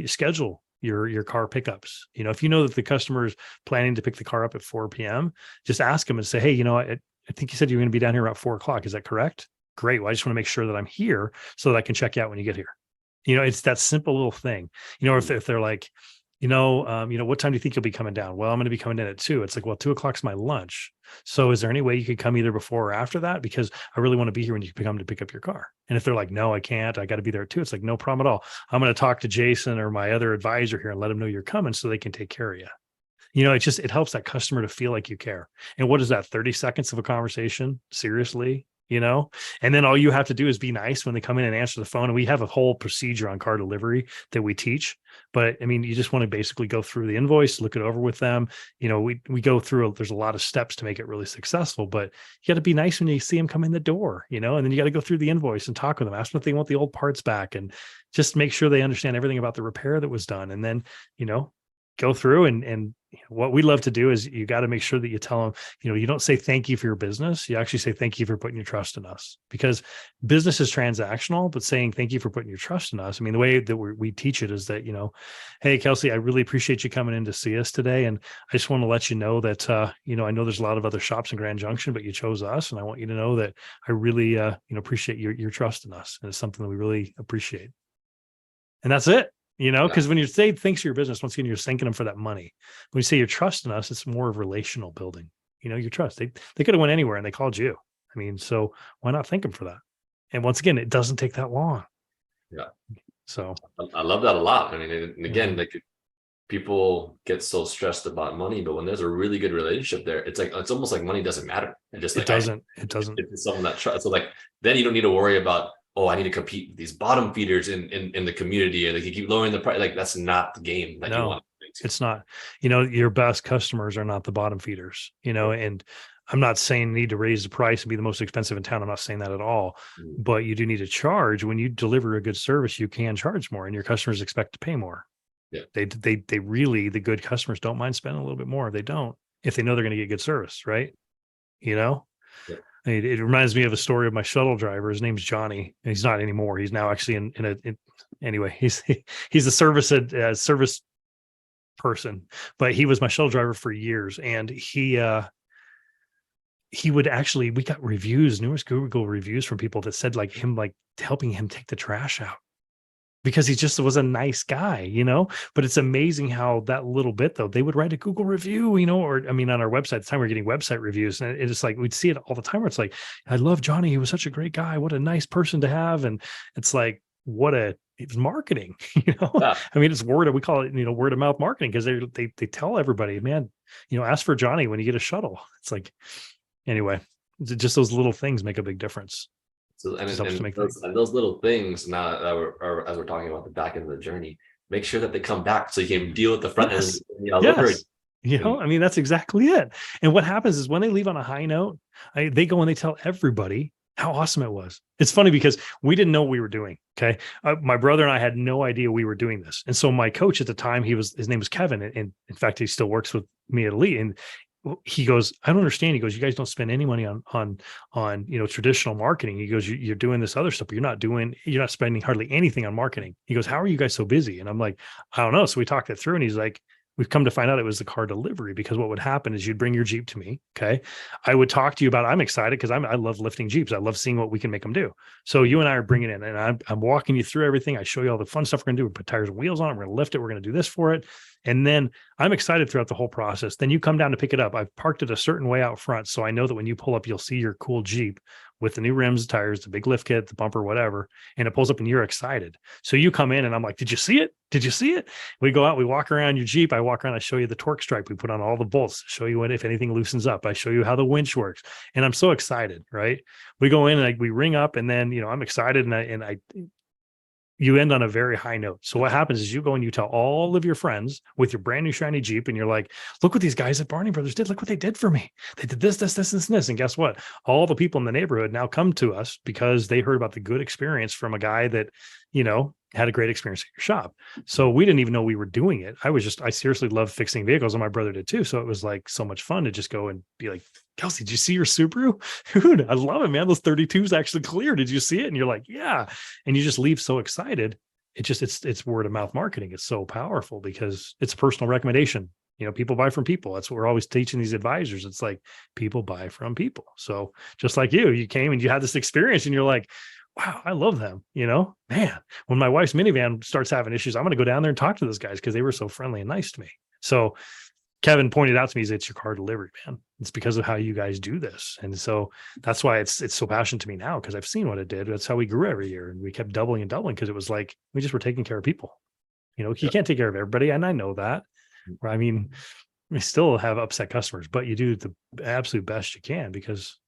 [SPEAKER 1] schedule your car pickups. You know, if you know that the customer is planning to pick the car up at 4 p.m., just ask them and say, hey, you know, I think you said you're going to be down here around 4 o'clock. Is that correct? Great. Well, I just want to make sure that I'm here so that I can check you out when you get here. You know, it's that simple little thing. You know, if they're like, what time do you think you'll be coming down? Well, I'm going to be coming in at 2. It's like, well, 2 o'clock's my lunch. So is there any way you could come either before or after that? Because I really want to be here when you come to pick up your car. And if they're like, no, I can't, I got to be there at 2. It's like, no problem at all. I'm going to talk to Jason or my other advisor here and let them know you're coming so they can take care of you. You know, it helps that customer to feel like you care. And what is that? 30 seconds of a conversation? Seriously? You know, and then all you have to do is be nice when they come in and answer the phone. And we have a whole procedure on car delivery that we teach. But I mean, you just want to basically go through the invoice, look it over with them. You know, we go through, there's a lot of steps to make it really successful, but you got to be nice when you see them come in the door, you know, and then you got to go through the invoice and talk with them, ask them if they want the old parts back, and just make sure they understand everything about the repair that was done. And then, you know, go through and what we love to do is you got to make sure that you tell them, you know, you don't say thank you for your business. You actually say thank you for putting your trust in us, because business is transactional, but saying thank you for putting your trust in us. I mean, the way that we teach it is that, you know, hey, Kelsey, I really appreciate you coming in to see us today. And I just want to let you know that, you know, I know there's a lot of other shops in Grand Junction, but you chose us. And I want you to know that I really, appreciate your trust in us. And it's something that we really appreciate. And that's it. You know, because when you say thanks for your business, once again, you're thanking them for that money. When you say you're trusting us, it's more of relational building. You know, your trust. They could have went anywhere and they called you. I mean, so why not thank them for that? And once again, it doesn't take that long.
[SPEAKER 2] Yeah.
[SPEAKER 1] So
[SPEAKER 2] I love that a lot. I mean, and again, like people get so stressed about money, but when there's a really good relationship there, it's like, it's almost like money doesn't matter. It just like,
[SPEAKER 1] it doesn't.
[SPEAKER 2] It's someone that trusts. So like, then you don't need to worry about, oh, I need to compete with these bottom feeders in the community, or like you keep lowering the price. Like that's not the game that you want.
[SPEAKER 1] It's not. You know, your best customers are not the bottom feeders, you know, and I'm not saying you need to raise the price and be the most expensive in town. I'm not saying that at all, but you do need to charge. When you deliver a good service, you can charge more and your customers expect to pay more.
[SPEAKER 2] Yeah.
[SPEAKER 1] They really, the good customers don't mind spending a little bit more. They don't, if they know they're going to get good service, right? You know? Yeah. It reminds me of a story of my shuttle driver. His name's Johnny, and he's not anymore. He's now actually anyway, he's a service person, but he was my shuttle driver for years. And he would actually, we got reviews, numerous Google reviews from people that said like him, like helping him take the trash out, because he just was a nice guy, you know. But it's amazing how that little bit, though, they would write a Google review, you know, or I mean, on our website at the time, we're getting website reviews, and it's like we'd see it all the time where it's like, I love Johnny, he was such a great guy, what a nice person to have. And it's like, it was marketing, you know. Yeah. I mean, it's we call it, you know, word of mouth marketing, because they tell everybody, man, you know, ask for Johnny when you get a shuttle. It's like, anyway, just those little things make a big difference.
[SPEAKER 2] So and those little things, now that as we're talking about the back end of the journey, make sure that they come back so you can deal with the front end.
[SPEAKER 1] Yes. You know, I mean, that's exactly it. And what happens is when they leave on a high note, they go and they tell everybody how awesome it was. It's funny because we didn't know what we were doing. Okay. My brother and I had no idea we were doing this. And so my coach at the time, his name was Kevin. And in fact, he still works with me at Elite. And he goes, I don't understand. He goes, you guys don't spend any money on, you know, traditional marketing. He goes, you're doing this other stuff, but you're not spending hardly anything on marketing. He goes, how are you guys so busy? And I'm like, I don't know. So we talked it through, and he's like, we've come to find out it was the car delivery, because what would happen is you'd bring your Jeep to me. Okay. I would talk to you about, I'm excited because I love lifting Jeeps. I love seeing what we can make them do. So you and I are bringing in, and I'm walking you through everything. I show you all the fun stuff we're going to do. We put tires and wheels on it. We're going to lift it. We're going to do this for it. And then I'm excited throughout the whole process. Then you come down to pick it up. I've parked it a certain way out front, so I know that when you pull up, you'll see your cool Jeep with the new rims, tires, the big lift kit, the bumper, whatever, and it pulls up and you're excited. So you come in and I'm like, did you see it? Did you see it? We go out, we walk around your Jeep. I walk around, I show you the torque stripe. We put on all the bolts, show you if anything loosens up. I show you how the winch works. And I'm so excited, right? We go in and we ring up, and then, I'm excited, and you end on a very high note. So what happens is you go and you tell all of your friends with your brand new shiny Jeep, and you're like, look what these guys at Barney Brothers did. Look what they did for me. They did this, this, this, this, and this. And guess what? All the people in the neighborhood now come to us because they heard about the good experience from a guy that, had a great experience at your shop. So we didn't even know we were doing it. I seriously love fixing vehicles, and my brother did too. So it was like so much fun to just go and be like, Kelsey, did you see your Subaru? Dude, I love it, man. Those 32s actually clear. Did you see it? And you're like, yeah. And you just leave so excited. It's word of mouth marketing. It's so powerful because it's a personal recommendation. People buy from people. That's what we're always teaching these advisors. It's like people buy from people. So just like you came and you had this experience and you're like, wow, I love them. Man, when my wife's minivan starts having issues, I'm going to go down there and talk to those guys because they were so friendly and nice to me. So Kevin pointed out to me, it's your car delivery, man. It's because of how you guys do this. And so that's why it's so passionate to me now, because I've seen what it did. That's how we grew every year. And we kept doubling and doubling because it was like, we just were taking care of people. You can't take care of everybody. And I know that. I mean, we still have upset customers, but you do the absolute best you can because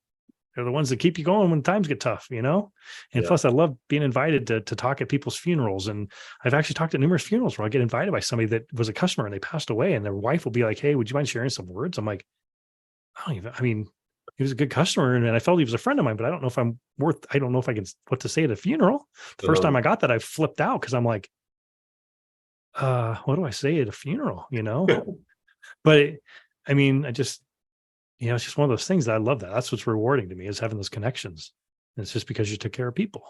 [SPEAKER 1] they're the ones that keep you going when times get tough, And plus, I love being invited to talk at people's funerals. And I've actually talked at numerous funerals where I get invited by somebody that was a customer and they passed away, and their wife will be like, hey, would you mind sharing some words? I'm like, he was a good customer and I felt he was a friend of mine, but I don't know if I don't know if I can, what to say at a funeral. The first time I got that, I flipped out because I'm like, what do I say at a funeral, But it's just one of those things that I love. That's what's rewarding to me, is having those connections. And it's just because you took care of people,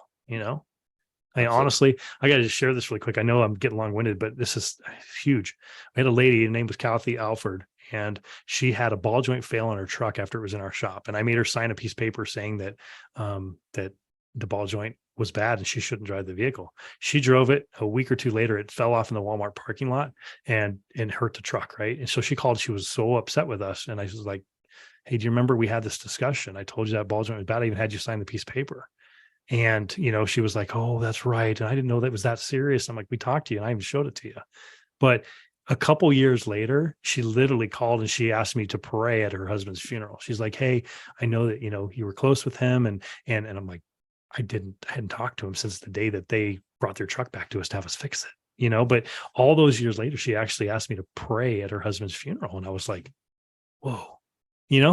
[SPEAKER 1] honestly, I got to just share this really quick. I know I'm getting long winded, but this is huge. I had a lady, her name was Kathy Alford, and she had a ball joint fail on her truck after it was in our shop. And I made her sign a piece of paper saying that, that the ball joint was bad and she shouldn't drive the vehicle. She drove it. A week or two later, it fell off in the Walmart parking lot and hurt the truck. Right. And so she called, she was so upset with us. And I was like, hey, do you remember we had this discussion? I told you that ball joint was bad. I even had you sign the piece of paper. And, she was like, oh, that's right. And I didn't know that was that serious. I'm like, we talked to you and I even showed it to you. But a couple years later, she literally called and she asked me to pray at her husband's funeral. She's like, hey, I know that, you were close with him. And I'm like, I hadn't talked to him since the day that they brought their truck back to us to have us fix it, but all those years later, she actually asked me to pray at her husband's funeral. And I was like, whoa.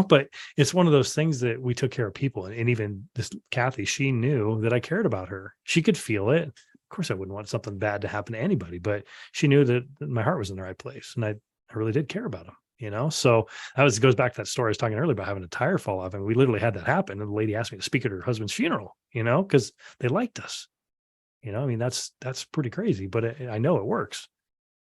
[SPEAKER 1] But it's one of those things that we took care of people. And even this Kathy, she knew that I cared about her. She could feel it. Of course, I wouldn't want something bad to happen to anybody, but she knew that my heart was in the right place. And I really did care about them, So goes back to that story I was talking earlier about having a tire fall off. And we literally had that happen. And the lady asked me to speak at her husband's funeral, because they liked us. That's pretty crazy, but I know it works.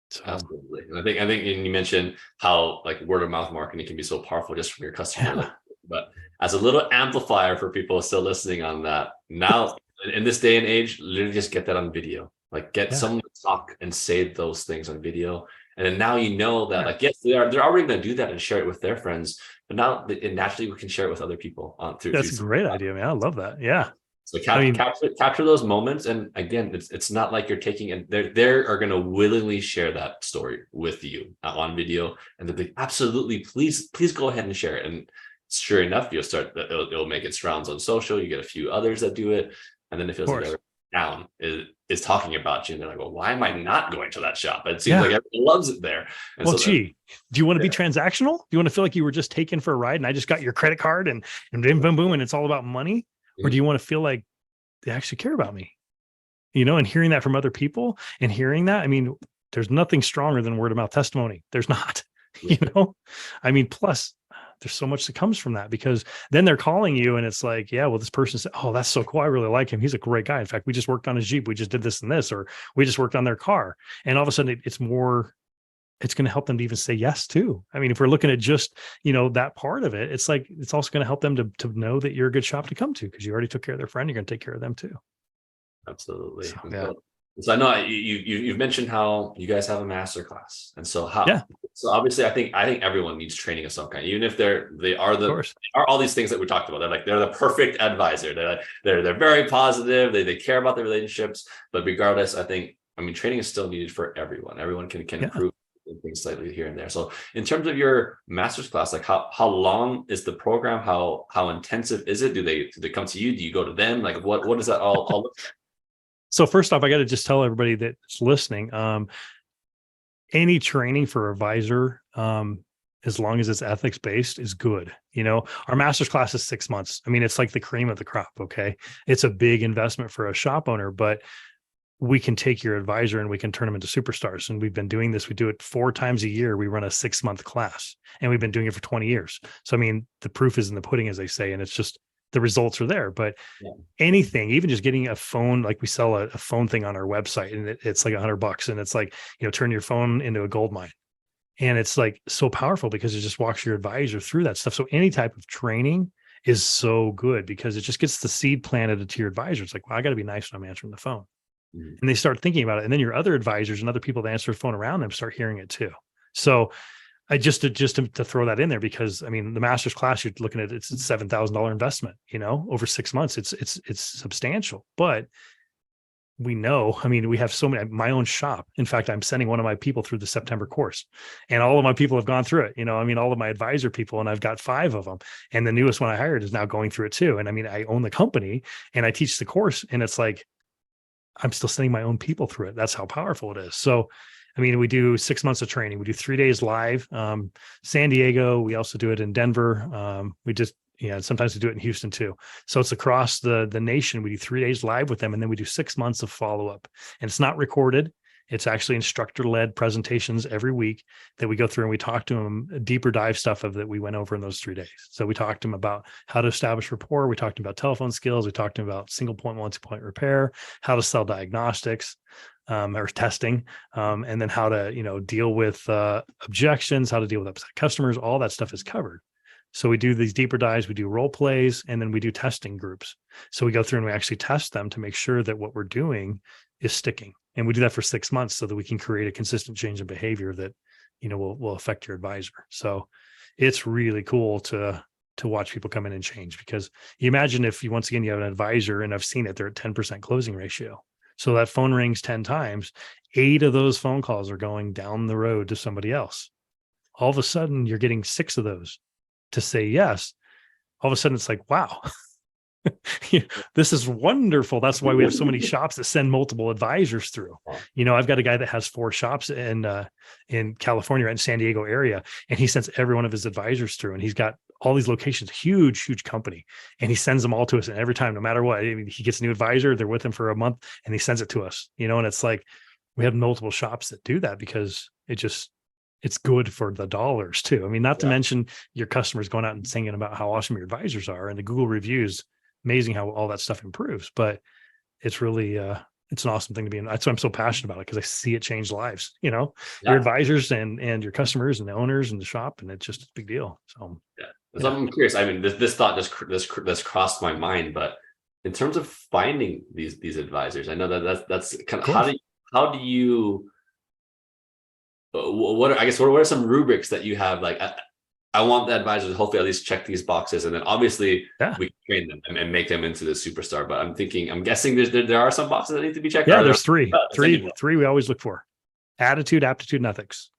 [SPEAKER 1] So,
[SPEAKER 2] absolutely. And I think, and you mentioned how like word of mouth marketing can be so powerful just from your customer.
[SPEAKER 1] yeah.
[SPEAKER 2] But as a little amplifier for people still listening on that, now in this day and age, literally just get that on video. Like get someone to talk and say those things on video. And then now that like, yes, they're already going to do that and share it with their friends. But now naturally we can share it with other people through.
[SPEAKER 1] That's a great idea, man. I love that. Yeah.
[SPEAKER 2] So capture those moments. And again, it's not like you're taking, and they are going to willingly share that story with you on video. And they'll be absolutely, please go ahead and share it. And sure enough, it'll make its rounds on social. You get a few others that do it. And then it feels like down is talking about you. And they're like, well, why am I not going to that shop? It seems like everyone loves it there. And
[SPEAKER 1] well, do you want to be transactional? Do you want to feel like you were just taken for a ride and I just got your credit card and boom, boom, boom, and it's all about money? Or do you want to feel like they actually care about me, and hearing that from other people and hearing that, there's nothing stronger than word of mouth testimony. There's not, plus there's so much that comes from that, because then they're calling you and it's like, yeah, well, this person said, oh, that's so cool. I really like him. He's a great guy. In fact, we just worked on his Jeep. We just did this and this, or we just worked on their car. And all of a sudden it's going to help them to even say yes too. If we're looking at just, that part of it, it's like, it's also going to help them to know that you're a good shop to come to because you already took care of their friend. You're going to take care of them too.
[SPEAKER 2] Absolutely.
[SPEAKER 1] So, yeah.
[SPEAKER 2] So I know you've mentioned how you guys have a master class, and so
[SPEAKER 1] Yeah,
[SPEAKER 2] so obviously I think everyone needs training of some kind, even if they
[SPEAKER 1] of course.
[SPEAKER 2] are all these things that we talked about. They're the perfect advisor. They're very positive. They care about the relationships, but regardless, I mean training is still needed for everyone. Everyone can
[SPEAKER 1] Yeah.
[SPEAKER 2] improve things slightly here and there. So in terms of your master's class, like how long is the program? How intensive is it? Do they come to you? Do you go to them? Like what does that all look like?
[SPEAKER 1] So first off, I got to just tell everybody that's listening, any training for advisor, as long as it's ethics based, is good. You know, our master's class is 6 months. I mean, it's like the cream of the crop. Okay. It's a big investment for a shop owner, but we can take your advisor and we can turn them into superstars. And we've been doing this. We do it 4 times a year. We run a 6 month class and we've been doing it for 20 years. So, I mean, the proof is in the pudding, as they say, and it's just the results are there. But
[SPEAKER 2] Yeah.
[SPEAKER 1] anything, even just getting a phone, like we sell a phone thing on our website and it's like $100 and it's like, turn your phone into a gold mine. And it's like so powerful because it just walks your advisor through that stuff. So any type of training is so good because it just gets the seed planted into your advisor. It's like, well, I got to be nice when I'm answering the phone.
[SPEAKER 2] Mhm.
[SPEAKER 1] And they start thinking about it. And then your other advisors and other people that answer the phone around them start hearing it too. So I just to throw that in there because I mean the master's class you're looking at it's a $7,000 investment, over 6 months. It's substantial, but we know, I mean, we have so many, my own shop. In fact, I'm sending one of my people through the September course and all of my people have gone through it. I mean, all of my advisor people, and I've got 5 of them. And the newest one I hired is now going through it too. And I mean, I own the company and I teach the course and it's like, I'm still sending my own people through it. That's how powerful it is. So, I mean, we do 6 months of training. We do 3 days live. San Diego. We also do it in Denver. Sometimes we do it in Houston too. So it's across the nation. We do 3 days live with them, and then we do 6 months of follow up. And it's not recorded. It's actually instructor led presentations every week that we go through and we talk to them deeper dive stuff of that we went over in those 3 days. So we talked to them about how to establish rapport. We talked about telephone skills. We talked to them about single point, multi-point repair, how to sell diagnostics, or testing, and then how to, deal with objections, how to deal with upset customers. All that stuff is covered. So we do these deeper dives, we do role plays, and then we do testing groups. So we go through and we actually test them to make sure that what we're doing is sticking. And we do that for 6 months so that we can create a consistent change in behavior that, will affect your advisor. So it's really cool to watch people come in and change because you imagine if you, once again, you have an advisor and I've seen it, they're at 10% closing ratio. So that phone rings 10 times, 8 of those phone calls are going down the road to somebody else. All of a sudden you're getting 6 of those to say yes. All of a sudden it's like, wow, this is wonderful. That's why we have so many shops that send multiple advisors through. I've got a guy that has 4 shops in California, right in San Diego area, and he sends every one of his advisors through, and he's got all these locations, huge company, and he sends them all to us. And every time, no matter what, I mean, he gets a new advisor, they're with him for a month, and he sends it to us. And it's like we have multiple shops that do that because it's good for the dollars too. I mean, not to mention your customers going out and singing about how awesome your advisors are, and the Google reviews. Amazing how all that stuff improves, but it's really it's an awesome thing to be in. That's why I'm so passionate about it because I see it change lives. Your advisors and your customers and the owners and the shop, and it's just a big deal. So
[SPEAKER 2] So I'm curious. I mean, this thought this crossed my mind, but in terms of finding these advisors, I know that's kind of how do you what are some rubrics that you have? Like, I want the advisors to hopefully at least check these boxes, and then obviously we can train them and make them into the superstar. But I'm guessing there are some boxes that need to be checked.
[SPEAKER 1] Yeah, there's three we always look for: attitude, aptitude, and ethics.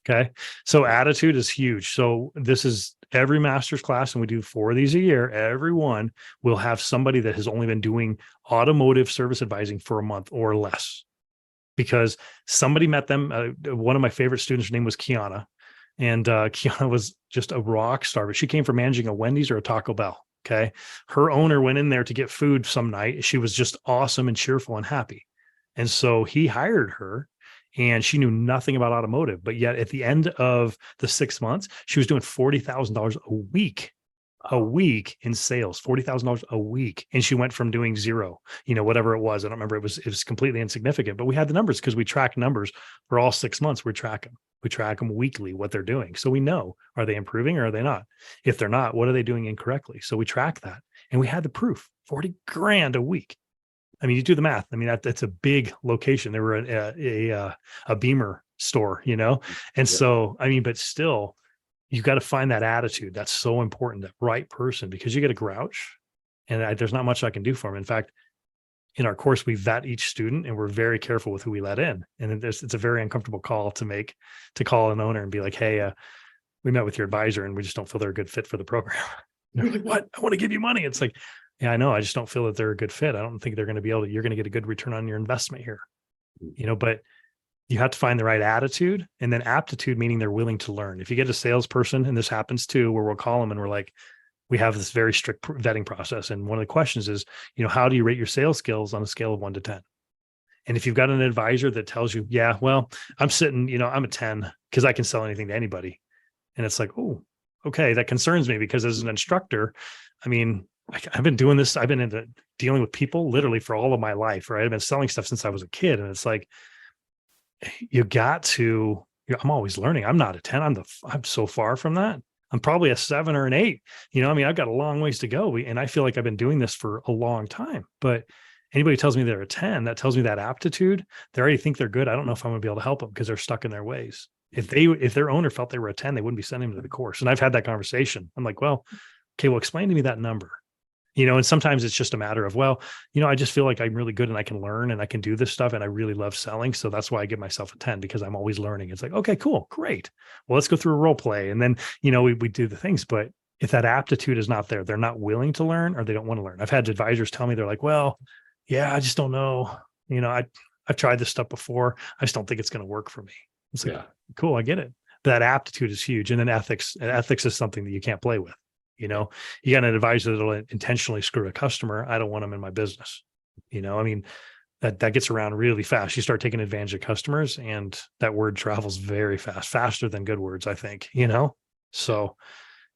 [SPEAKER 1] Okay, so attitude is huge. So this is every master's class, and we do 4 of these a year. Everyone will have somebody that has only been doing automotive service advising for a month or less, because somebody met them. One of my favorite students, her name was Kiana. And Kiana was just a rock star, but she came from managing a Wendy's or a Taco Bell. Okay. Her owner went in there to get food some night. She was just awesome and cheerful and happy. And so he hired her, and she knew nothing about automotive, but yet at the end of the 6 months, she was doing $40,000 a week in sales, $40,000 a week. And she went from doing zero, whatever it was. I don't remember. It was completely insignificant, but we had the numbers because we track numbers for all 6 months. We track them weekly, what they're doing. So we know, are they improving or are they not? If they're not, what are they doing incorrectly? So we track that, and we had the proof, 40 grand a week. I mean, you do the math. I mean, that's a big location. They were a Beamer store, and
[SPEAKER 2] Yeah.
[SPEAKER 1] so I mean, but still, you got to find that attitude. That's so important. That right person, because you get a grouch, and there's not much I can do for them. In fact, in our course, we vet each student, and we're very careful with who we let in. And then it's a very uncomfortable call to make, to call an owner and be like, "Hey, we met with your advisor, and we just don't feel they're a good fit for the program." They're like, "What? I want to give you money." It's like, yeah, I know. I just don't feel that they're a good fit. I don't think they're going to be able to, you're going to get a good return on your investment here, but you have to find the right attitude, and then aptitude, meaning they're willing to learn. If you get a salesperson, and this happens too, where we'll call them and we're like, we have this very strict vetting process. And one of the questions is, how do you rate your sales skills on a scale of 1 to 10? And if you've got an advisor that tells you, yeah, well, I'm sitting, I'm a 10 because I can sell anything to anybody. And it's like, oh, okay, that concerns me, because as an instructor, I mean, I've been doing this. I've been dealing with people literally for all of my life, right? I've been selling stuff since I was a kid. And it's like, I'm always learning. I'm not a 10. I'm so far from that. I'm probably a 7 or an 8. I mean, I've got a long ways to go. And I feel like I've been doing this for a long time, but anybody who tells me they're a 10, that tells me that aptitude, they already think they're good. I don't know if I'm gonna be able to help them because they're stuck in their ways. If their owner felt they were a 10, they wouldn't be sending them to the course. And I've had that conversation. I'm like, well, okay, well, explain to me that number. And sometimes it's just a matter of, well, I just feel like I'm really good and I can learn and I can do this stuff and I really love selling. So that's why I give myself a 10, because I'm always learning. It's like, okay, cool, great. Well, let's go through a role play. And then, we do the things, but if that aptitude is not there, they're not willing to learn or they don't want to learn. I've had advisors tell me, they're like, well, yeah, I just don't know. I've tried this stuff before. I just don't think it's going to work for me. It's like, cool, I get it. That aptitude is huge. And then ethics is something that you can't play with. You got an advisor that'll intentionally screw a customer. I don't want them in my business. I mean, that gets around really fast. You start taking advantage of customers, and that word travels very fast, faster than good words, I think, So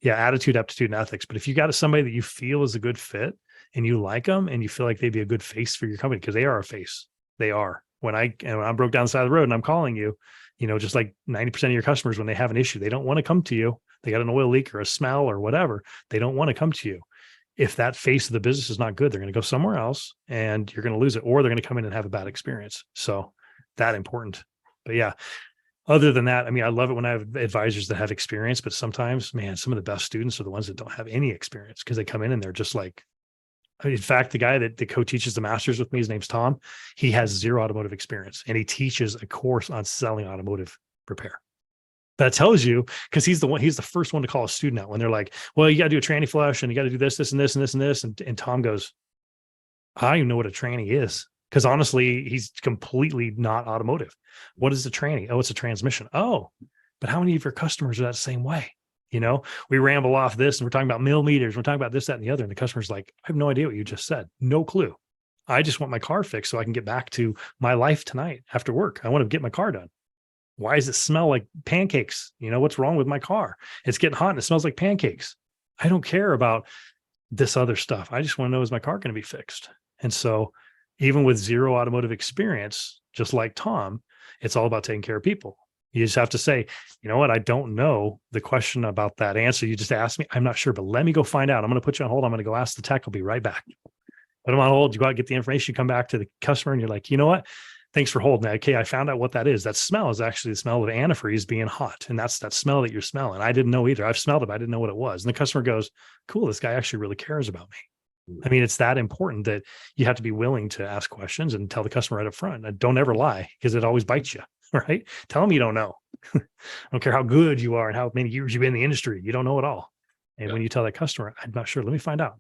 [SPEAKER 1] yeah, attitude, aptitude, and ethics. But if you got somebody that you feel is a good fit and you like them and you feel like they'd be a good face for your company, because they are a face. They are. When I'm broke down the side of the road and I'm calling you, just like 90% of your customers, when they have an issue, they don't want to come to you. They got an oil leak or a smell or whatever. They don't want to come to you. If that face of the business is not good, they're going to go somewhere else and you're going to lose it, or they're going to come in and have a bad experience. So that important. But yeah, other than that, I mean, I love it when I have advisors that have experience, but sometimes, man, some of the best students are the ones that don't have any experience, because they come in and they're just like, in fact, the guy that co-teaches the masters with me, his name's Tom. He has 0 automotive experience, and he teaches a course on selling automotive repair. That tells you, because he's the first one to call a student out when they're like, well, you got to do a tranny flush and you got to do this, this, and this, and this, and this. And Tom goes, I don't even know what a tranny is. Because honestly, he's completely not automotive. What is a tranny? Oh, it's a transmission. Oh, but how many of your customers are that same way? We ramble off this and we're talking about millimeters. We're talking about this, that, and the other. And the customer's like, I have no idea what you just said. No clue. I just want my car fixed so I can get back to my life tonight after work. I want to get my car done. Why does it smell like pancakes? What's wrong with my car? It's getting hot and it smells like pancakes. I don't care about this other stuff. I just want to know, is my car going to be fixed? And so even with 0 automotive experience, just like Tom, it's all about taking care of people. You just have to say, you know what? I don't know the question about that answer you just asked me. I'm not sure, but let me go find out. I'm going to put you on hold. I'm going to go ask the tech. I'll be right back. Put them on hold. You go out, get the information, you come back to the customer and you're like, you know what? Thanks for holding that. Okay, I found out what that is. That smell is actually the smell of antifreeze being hot. And that's that smell that you're smelling. I didn't know either. I've smelled it, but I didn't know what it was. And the customer goes, cool, this guy actually really cares about me. I mean, it's that important that you have to be willing to ask questions and tell the customer right up front. And don't ever lie, because it always bites you, right? Tell them you don't know. I don't care how good you are and how many years you've been in the industry. You don't know it all. And when you tell that customer, I'm not sure, let me find out.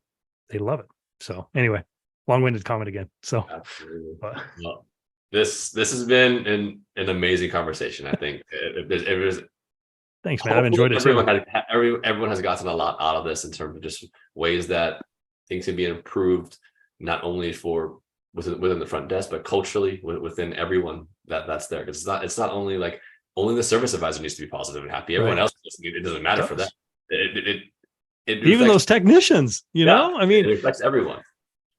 [SPEAKER 1] They love it. So anyway, long-winded comment again. So
[SPEAKER 2] well, this has been an amazing conversation. I think it was.
[SPEAKER 1] Thanks, man. I've enjoyed it too.
[SPEAKER 2] Everyone has gotten a lot out of this in terms of just ways that things can be improved, not only for within the front desk, but culturally within everyone that's there. Because it's not only like only the service advisor needs to be positive and happy. Everyone else, it doesn't matter for them. It
[SPEAKER 1] even those technicians, I mean,
[SPEAKER 2] it affects everyone.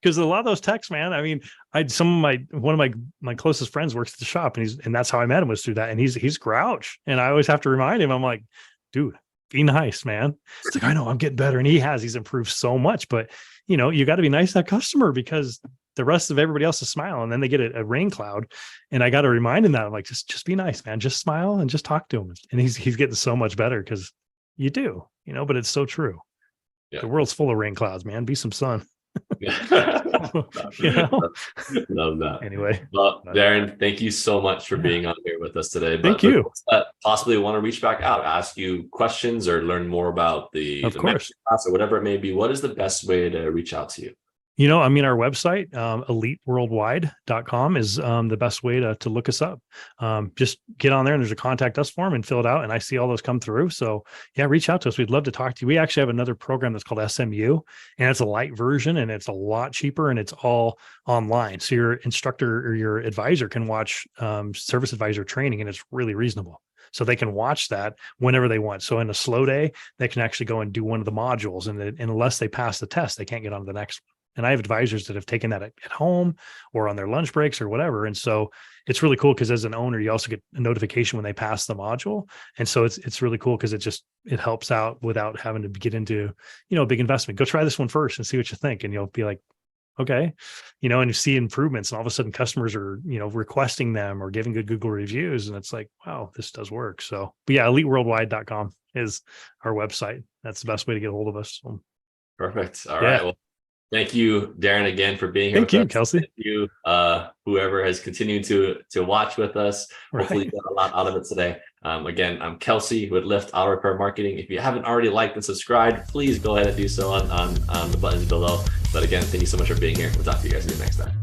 [SPEAKER 1] Because a lot of those techs, man, I mean, one of my closest friends works at the shop, and that's how I met him, was through that. And he's grouch. And I always have to remind him, I'm like, dude, be nice, man. It's like, I know I'm getting better. And he's improved so much, but you got to be nice to that customer, because the rest of everybody else to smile. And then they get a rain cloud. And I got to remind him that I'm like, just be nice, man. Just smile and just talk to him. And he's getting so much better because you do, but it's so true. Yeah. The world's full of rain clouds, man. Be some sun.
[SPEAKER 2] Love that.
[SPEAKER 1] Anyway,
[SPEAKER 2] well, Darrin, thank you so much for being on here with us today.
[SPEAKER 1] Thank you.
[SPEAKER 2] Possibly want to reach back out, ask you questions, or learn more about the
[SPEAKER 1] course
[SPEAKER 2] class or whatever it may be. What is the best way to reach out to you?
[SPEAKER 1] Our website, eliteworldwide.com is the best way to look us up. Just get on there and there's a contact us form and fill it out. And I see all those come through. So yeah, reach out to us. We'd love to talk to you. We actually have another program that's called SMU, and it's a light version and it's a lot cheaper and it's all online. So your instructor or your advisor can watch service advisor training, and it's really reasonable. So they can watch that whenever they want. So in a slow day, they can actually go and do one of the modules, and unless they pass the test, they can't get on to the next one. And I have advisors that have taken that at home or on their lunch breaks or whatever. And so it's really cool because as an owner, you also get a notification when they pass the module. And so it's really cool because it helps out without having to get into, a big investment. Go try this one first and see what you think. And you'll be like, okay, and you see improvements, and all of a sudden customers are, requesting them or giving good Google reviews. And it's like, wow, this does work. So, but yeah, eliteworldwide.com is our website. That's the best way to get a hold of us. So,
[SPEAKER 2] perfect. All right. Well, thank you, Darrin, again for being here.
[SPEAKER 1] Thank you, Kelsey.
[SPEAKER 2] Thank you, whoever has continued to watch with us. Hopefully, you got a lot out of it today. Again, I'm Kelsey with Lift Auto Repair Marketing. If you haven't already liked and subscribed, please go ahead and do so on the buttons below. But again, thank you so much for being here. We'll talk to you guys again next time.